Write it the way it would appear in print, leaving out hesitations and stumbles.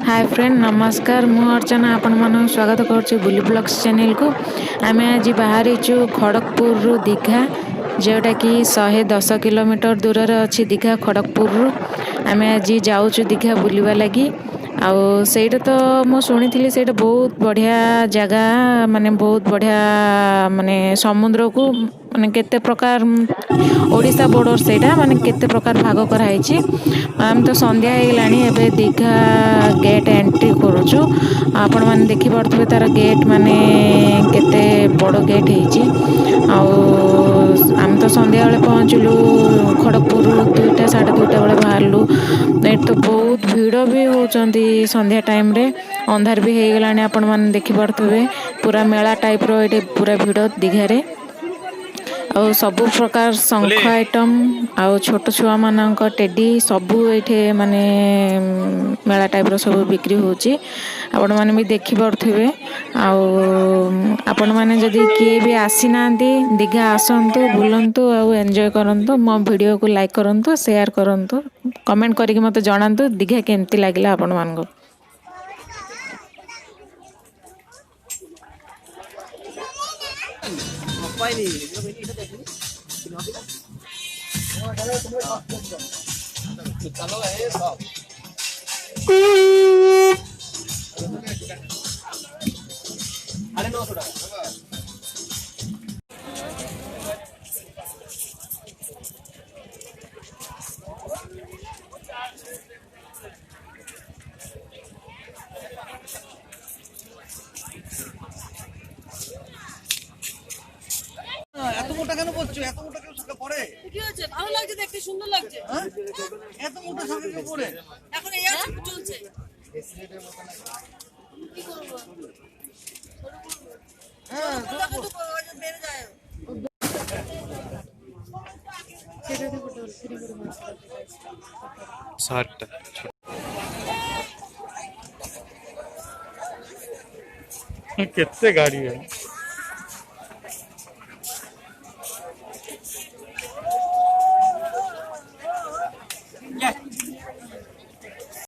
Hi friend नमस्कार मु अर्चना आपण मन स्वागत करुच्ची बुली ब्लॉग्स चैनल को। आम आज बाहरी खड़गपुर रु दीघा जोटा कि 110 किलोमीटर दूर अच्छी दीघा खड़गपुर रु आम आज जाऊँ दीघा बुलवा लगी। आउ सेटा तो मु शुणी से बहुत बढ़िया जगह माने बहुत बढ़िया माने समुद्र को माने केते प्रकार ओडिशा बॉर्डर सेटा माने केते प्रकार भाग कराई। आम तो संध्या होगलानी एबे दीघा गेट एंट्री करुचु। आपण मैंने देखी पारे तार गेट माने केते बड़ गेट होती। आम तो संध्या बेले पहुँचलु खड़गपुर 2टा 2:30 बेले बाहरलु। ये तो बहुत भीड़ भी होती संध्या टाइम रे अंधार भी हो गलानी। आपण मैंने देखी पारे पूरा मेला टाइप रो ये पूरा भीड़ दीघारे और सबु प्रकार शंख आइटम आउ छोट छुआ मानक टेडी सबू ये माने मेला टाइप रो सब बिक्री होची। आपण माने भी देखि पारथिबे। आपण माने जदि किए भी आसी नांदी दीघा आसंतु बुलंतु आउ एंजॉय करंतु। मो वीडियो को लाइक करंतु शेयर करंतु कमेंट करके मते जणांतु दीघा केमती लागिला आपण मानको। এত মোটা কেন পড়ছো? এত মোটা কেউ শাখা পড়ে? কি হচ্ছে? ভালো লাগছে, দেখতে সুন্দর লাগছে। হ্যাঁ? এত মোটা শাখা কেউ পড়ে? এখন এই আছে চলছে। কি করব? হ্যাঁ, তো বেড়ে যায়। शार्क कितने गाड़ी है।